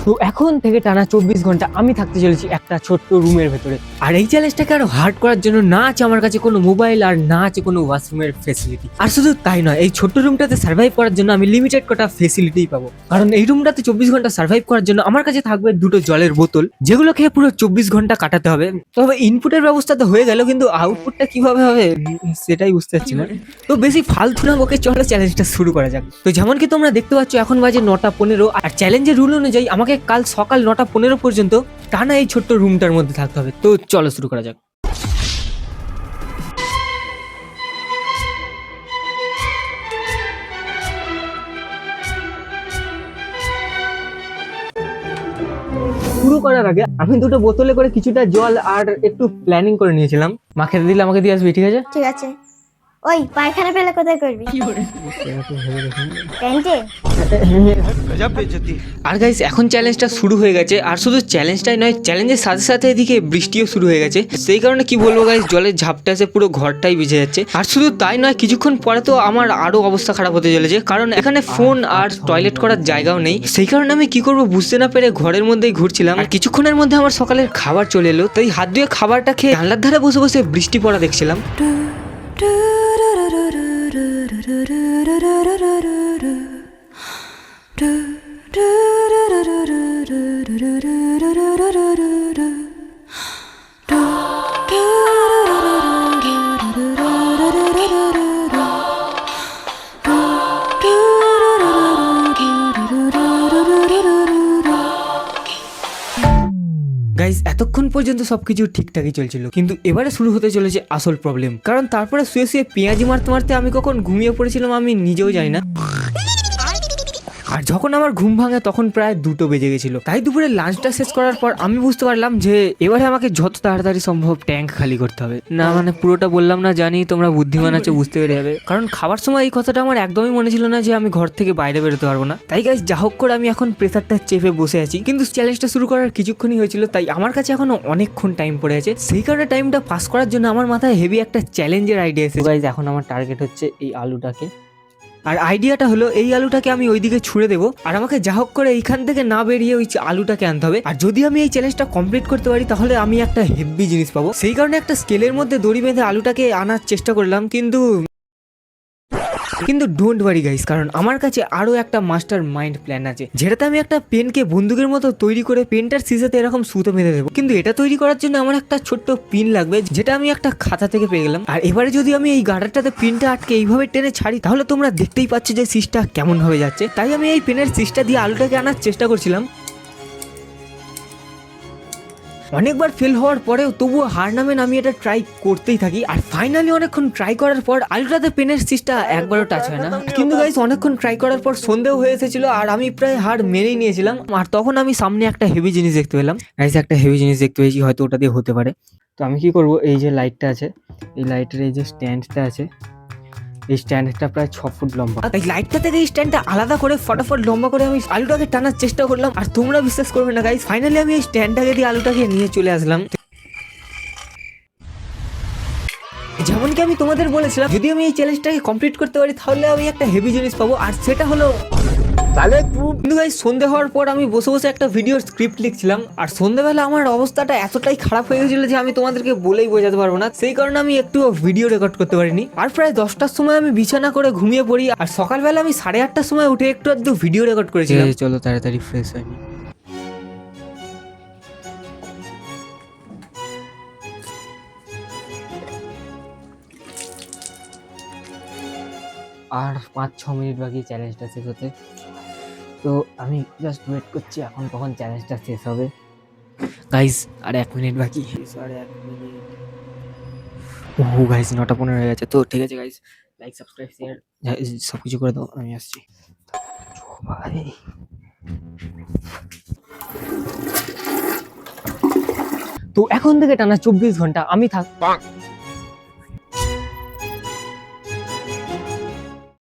তো এখন থেকে টানা 24 ঘন্টা আমি থাকতে চলেছি একটা ছোট্ট রুমের ভেতরে। আর এই চ্যালেঞ্জটাকে আরো হার্ড করার জন্য না আছে আমার কাছে কোনো মোবাইল আর না আছে কোনো ওয়াশরুমের ফেসিলিটি। আর শুধু তাই নয়, এই ছোট্ট রুমটাতে সার্ভাইভ করার জন্য আমি লিমিটেড কটা ফেসিলিটিই পাবো। কারণ এই রুমটাতে 24 ঘন্টা সার্ভাইভ করার জন্য আমার কাছে থাকবে দুটো জলের বোতল, যেগুলো খেয়ে পুরো 24 ঘন্টা কাটাতে হবে। তবে ইনপুটের ব্যবস্থা তো হয়ে গেল, কিন্তু আউটপুটটা কিভাবে হবে সেটাই বুঝতে পারছি না। তো বেশি ফালতু না বকে চলো চ্যালেঞ্জটা শুরু করা যাক। তো যেমন কি তোমরা দেখতে পাচ্ছ এখন বাজে 9:15, আর চ্যালেঞ্জের রুল অনুযায়ী আমাকে কাল সকাল 9:15 পর্যন্ত টানা এই ছোট্ট রুমটার মধ্যে থাকতে হবে। তো চলো শুরু করা যাক। শুরু করার আগে আমি দুটো বোতলে করে কিছুটা জল আর একটু প্ল্যানিং করে নিয়েছিলাম। মা খেতে দিলে আমাকে দিয়ে আসবি, ঠিক আছে? ঠিক আছে। ওই পায়খানা ফেলে কোথায় করবি? প্যান্টে? আর গাইস এখন চ্যালেঞ্জটা শুরু হয়ে গেছে, আর শুধু চ্যালেঞ্জটাই নয়, চ্যালেঞ্জের সাথে সাথে এদিকে বৃষ্টিও শুরু হয়ে গেছে। সেই কারণে কি বলবো গাইস, জলের ঝাপটা এসে পুরো ঘরটাই ভিজে যাচ্ছে। আর শুধু তাই নয়, কিছুক্ষণ পরে তো আমার আরো অবস্থা খারাপ হতে চলেছে, কারণ এখানে ফোন আর টয়লেট করার জায়গাও নেই। সেই কারণে আমি কি করবো বুঝতে না পেরে ঘরের মধ্যেই ঘুরছিলাম। আর কিছুক্ষণের মধ্যে আমার সকালের খাবার চলে এলো, তাই হাত ধুয়ে খাবারটা খেয়ে জানলার ধারে বসে বসে বৃষ্টি পড়া দেখছিলাম। গাইস এতক্ষণ পর্যন্ত সবকিছু ঠিকঠাকই চলছিল, কিন্তু এবারে শুরু হতে চলেছে আসল প্রবলেম। কারণ তারপরে শুয়ে শুয়ে পেঁয়াজি মারতে মারতে আমি কখন ঘুমিয়ে পড়েছিলাম আমি নিজেও জানি না। আর যখন আমার ঘুম ভাঙে তখন প্রায় 2টো বেজে গেছিল। তাই দুপুরে লাঞ্চটা শেষ করার পর আমি বুঝতে পারলাম যে এবারে আমাকে যত তাড়াতাড়ি সম্ভব ট্যাঙ্ক খালি করতে হবে। না মানে পুরোটা বললাম না, জানি তোমরা বুদ্ধিমান আছো, বুঝতে পেরে যাবে। কারণ খাবার সময় এই কথাটা আমার একদমই মনে ছিল না যে আমি ঘর থেকে বাইরে বেরোতে পারবো না। তাই গাইস যা হোক করে আমি এখন প্রেসারটা চেপে বসে আছি, কিন্তু চ্যালেঞ্জটা শুরু করার কিছুক্ষণই হয়েছিল, তাই আমার কাছে এখনো অনেকক্ষণ টাইম পড়ে আছে। সেই কারণে টাইমটা পাস করার জন্য আমার মাথায় হেভি একটা চ্যালেঞ্জের আইডিয়া এসেছে। গাইস এখন আমার টার্গেট হচ্ছে এই আলুটাকে, আর আইডিয়াটা হলো এই আলুটাকে আমি ওইদিকে ছুঁড়ে দেবো, আর আমাকে যা হোক করে এইখান থেকে না বেরিয়ে ওই আলুটাকে আনতে হবে। আর যদি আমি এই চ্যালেঞ্জটা কমপ্লিট করতে পারি তাহলে আমি একটা হেভি জিনিস পাবো। সেই কারণে একটা স্কেলের মধ্যে দড়ি বেঁধে আলুটাকে আনার চেষ্টা করলাম, কিন্তু ডোন্ট ওয়ারি গাইস, কারণ আমার কাছে আরো একটা মাস্টার মাইন্ড প্ল্যান আছে, যেটাতে আমি একটা পেনকে বন্দুকের মতো তৈরি করে পেনটার সিজাতে এরকম সুতো বেঁধে দেবো। কিন্তু এটা তৈরি করার জন্য আমার একটা ছোট্ট পিন লাগবে, যেটা আমি একটা খাতা থেকে পেয়ে গেলাম। আর এবারে যদি আমি এই গার্ডারটাতে পিনটা আটকে এইভাবে টেনে ছাড়ি, তাহলে তোমরা দেখতেই পাচ্ছ যে সিজটা কেমন ভাবে যাচ্ছে। তাই আমি এই পেনের সিজটা দিয়ে আলুটাকে আনার চেষ্টা করছিলাম। অনেকবার ফেল হওয়ার পরেও তবুও হার নামে আমি এটা ট্রাই করতেই থাকি। আর ফাইনালি অনেকক্ষণ ট্রাই করার পর আলুটাতে পেনের সিজটা একবারও টাচ হয় না। কিন্তু গাইস অনেকক্ষণ ট্রাই করার পর সন্দেহ হয়ে এসেছিল, আর আমি প্রায় হার মেনেই নিয়েছিলাম। আর তখন আমি সামনে একটা হেভি জিনিস দেখতে পেলাম। গাইস একটা হেভি জিনিস দেখতে পেয়েছি, হয়তো ওটা দিয়ে হতে পারে। তো আমি কি করব, এই যে লাইটটা আছে, এই লাইটের এই যে স্ট্যান্ডটা আছে, এই স্ট্যান্ডটা প্রায় 6 ফুট লম্বা। এই লাইটটা থেকে এই স্ট্যান্ডটা আলাদা করে ফটাফট লম্বা করে আমি আলুটাকে টানার চেষ্টা করলাম। আর তোমরা বিশ্বাস করবে না গাইস, ফাইনালি আমি এই স্ট্যান্ডটাকে দিয়ে আলুটাকে নিয়ে চলে আসলাম। যেমন কি আমি তোমাদের বলেছিলাম, যদি আমি এই চ্যালেঞ্জটাকে কমপ্লিট করতে পারি তাহলে আমি একটা হেভি জিনিস পাবো, আর সেটা হলো কিন্তু গাইস সন্ধ্যে হওয়ার পর আমি বসে বসে একটা ভিডিওর স্ক্রিপ্ট লিখছিলাম। আর সন্ধ্যেবেলা আমার অবস্থাটা এতটাই খারাপ হয়ে গেছিল যে আমি তোমাদেরকে বলেই বোঝাতে পারবো না। সেই কারণে আমি একটু ভিডিও রেকর্ড করতে পারিনি। আর প্রায় 10টার সময় আমি বিছানা করে ঘুমিয়ে পড়ি, আর সকালবেলা আমি 8:30টার সময় উঠে একটু আধটু ভিডিও রেকর্ড করেছিলাম। চলো তাড়াতাড়ি ফ্রেশ হয়নি। আর 5-6 মিনিট বাকি চ্যালেঞ্জটা শেষ হতে। তো আমি জাস্ট ওয়েট করছি এখন কখন চ্যালেঞ্জটা শেষ হবে। গাইস আর 1 মিনিট বাকি, আর 1 মিনিট। ও গাইস 9:15 হয়ে গেছে। তো ঠিক আছে গাইস, লাইক সাবস্ক্রাইব শেয়ার সব কিছু করে দাও, আমি আসছি ভাই। তো এখন থেকে টানা 24 ঘন্টা আমি